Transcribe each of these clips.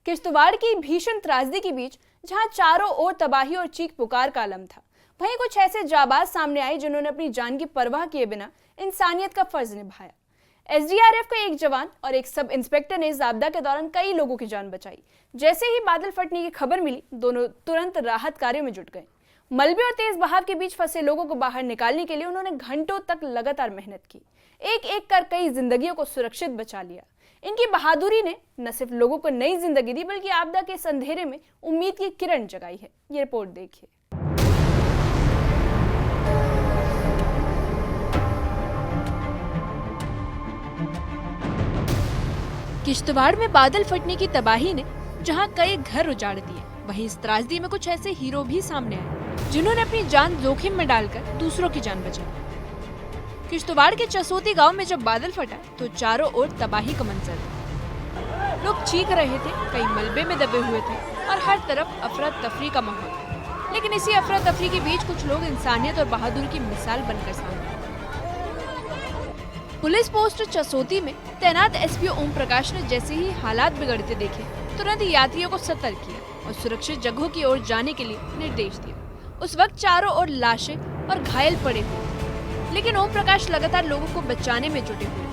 किश्तवाड़ की भीषण त्रासदी के बीच जहां चारों ओर तबाही और चीख पुकार का आलम था, वहीं कुछ ऐसे जाबाज सामने आए जिन्होंने अपनी जान की परवाह किए बिना इंसानियत का फर्ज निभाया। एसडीआरएफ का एक जवान और एक सब इंस्पेक्टर ने इस आपदा के दौरान कई लोगों की जान बचाई। जैसे ही बादल फटने की खबर मिली, दोनों तुरंत राहत कार्यों में जुट गए। मलबे और तेज बहाव के बीच फंसे लोगों को बाहर निकालने के लिए उन्होंने घंटों तक लगातार मेहनत की। एक एक कर कई जिंदगियों को सुरक्षित बचा लिया। इनकी बहादुरी ने न सिर्फ लोगों को नई जिंदगी दी, बल्कि आपदा के इस अंधेरे में उम्मीद की किरण जगाई है। ये रिपोर्ट देखिए। किश्तवाड़ में बादल फटने की तबाही ने जहां कई घर उजाड़ दिए, वहीं इस त्रासदी में कुछ ऐसे हीरो भी सामने आए जिन्होंने अपनी जान जोखिम में डालकर दूसरों की जान बचाई। किश्तवाड़ के चसोती गांव में जब बादल फटा तो चारों ओर तबाही का मंजर था। लोग चीख रहे थे, कई मलबे में दबे हुए थे और हर तरफ अफरा तफरी का माहौल। लेकिन इसी अफरा तफरी के बीच कुछ लोग इंसानियत और बहादुरी की मिसाल बनकर सामने आए। पुलिस पोस्ट चसोती में तैनात एसपी ओम प्रकाश ने जैसे ही हालात बिगड़ते देखे, तुरंत यात्रियों को सतर्क किया और सुरक्षित जगहों की ओर जाने के लिए निर्देश दिया। उस वक्त चारों ओर लाशें और घायल पड़े हुए, लेकिन ओम प्रकाश लगातार लोगों को बचाने में जुटे हुए।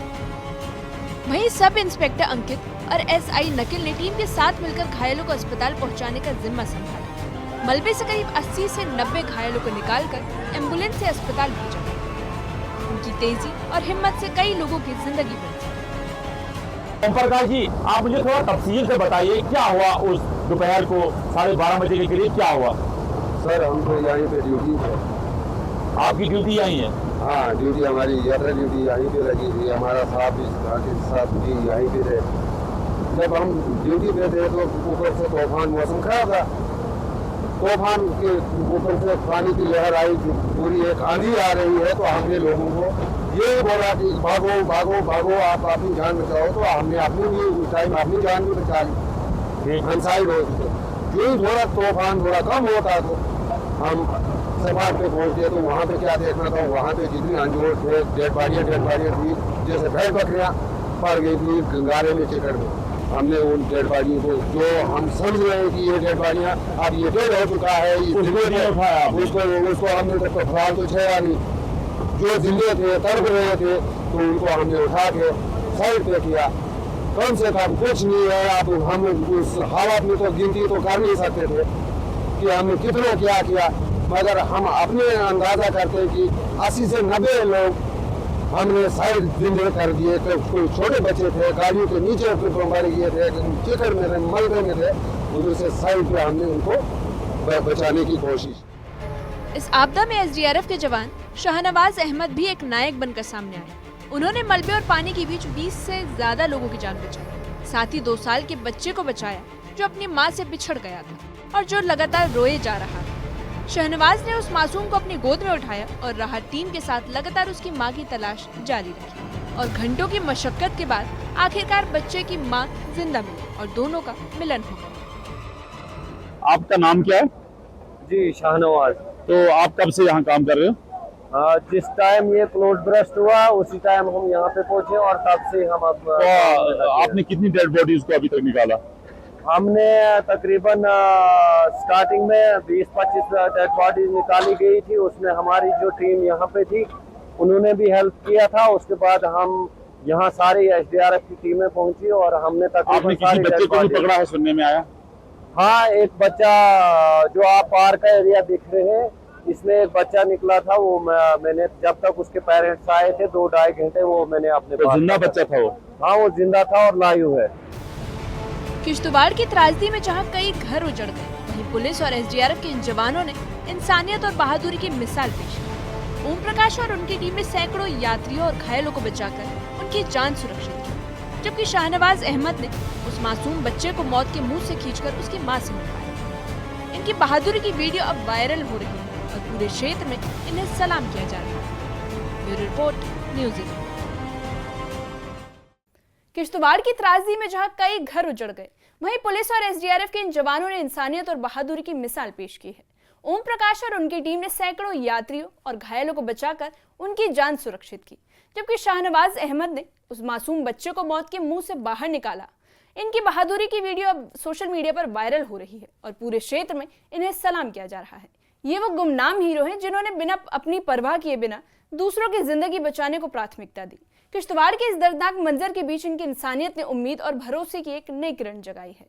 वहीं सब इंस्पेक्टर अंकित और एसआई नकिल ने टीम के साथ मिलकर घायलों को अस्पताल पहुंचाने का जिम्मा संभाला। मलबे से करीब 80 से 90 घायलों को निकालकर एम्बुलेंस से अस्पताल भेजा गया। उनकी तेजी और हिम्मत से कई लोगों की जिंदगी बची। ओम प्रकाश जी, आप मुझे थोड़ा तफसील से बताइए, क्या हुआ उस दोपहर को 12:30 बजे के करीब क्या हुआ? सर, हम तो यहीं पे ड्यूटी है। आपकी ड्यूटी यहीं है? हाँ, ड्यूटी हमारी यात्रा ड्यूटी यहीं पे लगी थी। हमारा साहब भी यहीं पे थे। जब हम ड्यूटी पे थे तो ऊपर से तूफान, मौसम खराब था, तूफान के ऊपर से पानी की लहर आई, पूरी एक आंधी आ रही है। तो हमने लोगों को ये बोला कि भागो भागो भागो, आप अपनी जान बचाओ। तो हमने अपनी भी उस टाइम अपनी जान भी बचा ली। हम साइड हो चुके। जो ही थोड़ा तूफान थोड़ा कम होता तो हम सवार पे पहुंचे। तो वहाँ पे क्या देखना था, वहाँ पे जितनी अंजोर थे, डेड बाडियाँ थी, जैसे भेड़ बकरियाँ पड़ गई थी गंगारे में, चिकड़ में। हमने उन डेड बॉडियों को, जो हम समझ रहे हैं कि ये डेड बॉडियाँ अब ये डेड हो चुका है, उसको हमने तो फिलहाल तो छेड़ा नहीं। जो जिंदे थे, तड़प रहे थे, तो उनको हमने उठा के साइड पे किया। कम से कम कुछ नहीं है। अब हम उस हालत में तो गिनती तो कर नहीं सकते थे कि हमने कितना क्या किया, मगर हम अपने अंदाजा करते कि 80 से 90 लोग हमने साइड जिंदे कर दिए थे। कोई छोटे बच्चे थे, गाड़ियों के नीचे मर गए थे, चिकड़ में थे, मलबे में थे, उधर से साइड पे हमने उनको बचाने की कोशिश। इस आपदा में एसडीआरएफ के जवान शाहनवाज अहमद भी एक नायक बनकर सामने आए। उन्होंने मलबे और पानी के बीच 20 से ज्यादा लोगों की जान बचाई, साथ ही 2 साल के बच्चे को बचाया जो अपनी मां से बिछड़ गया था और जो लगातार रोए जा रहा था। शहनवाज ने उस मासूम को अपनी गोद में उठाया और राहत टीम के साथ लगातार उसकी मां की तलाश जारी रखी और घंटों की मशक्कत के बाद आखिरकार बच्चे की मां जिंदा मिली और दोनों का मिलन हो गया। आपका नाम क्या है? जी, शाहनवाज। तो आप कब से यहाँ काम कर रहे हो? जिस टाइम ये क्लोज ब्रस्ट हुआ उसी टाइम हम यहाँ पे पहुंचे और तब से हम अब तो आपने कितनी डेड बॉडीज को अभी तक निकाला? हमने तकरीबन स्टार्टिंग में 20-25 डेड बॉडीज निकाली गई थी। उसमें हमारी जो टीम यहाँ पे थी उन्होंने भी हेल्प किया था। उसके बाद हम यहाँ सारी एसडीआरएफ की टीमें पहुंची और हमने तकरीबन किसी बच्चे को भी पकड़ा है, सुनने में आया? हाँ, एक बच्चा जो आप पार्क का एरिया दिख रहे हैं, इसमें एक बच्चा निकला था। वो मैंने जब तक उसके पेरेंट्स आए थे 2-2.5 घंटे वो मैंने अपने पास। जिंदा बच्चा था वो? हाँ, वो जिंदा था और लाइव है। किश्तवाड़ की त्रासदी में जहां कई घर उजड़ गए, वहीं पुलिस और एसडीआरएफ के इन जवानों ने इंसानियत और बहादुरी की मिसाल पेश की। ओम प्रकाश और उनकी टीम ने सैकड़ों यात्रियों और घायलों को बचाकर उनकी जान सुरक्षित की, जबकि शाहनवाज अहमद ने उस मासूम बच्चे को मौत के मुंह से खींचकर उसकी मां से मिलवाया। इनकी बहादुरी की वीडियो अब वायरल हो रही है और पूरे क्षेत्र में इन्हें सलाम किया जा रहा है। Bureau report, news 18। किश्तवाड़ की त्रासदी में जहां कई घर उजड़ गए, वहीं पुलिस और एसडीआरएफ के इन जवानों ने इंसानियत और बहादुरी की मिसाल पेश की है। ओम प्रकाश और उनकी टीम ने सैकड़ों यात्रियों और घायलों को बचाकर उनकी जान सुरक्षित की, जबकि शाहनवाज अहमद ने उस मासूम बच्चे को मौत के मुंह से बाहर निकाला। इनकी बहादुरी की वीडियो अब सोशल मीडिया पर वायरल हो रही है और पूरे क्षेत्र में इन्हें सलाम किया जा रहा है। ये वो गुमनाम हीरो हैं जिन्होंने बिना अपनी परवाह किए बिना दूसरों की जिंदगी बचाने को प्राथमिकता दी। किश्तवाड़ के इस दर्दनाक मंजर के बीच इनकी इंसानियत ने उम्मीद और भरोसे की एक नई किरण जगाई है।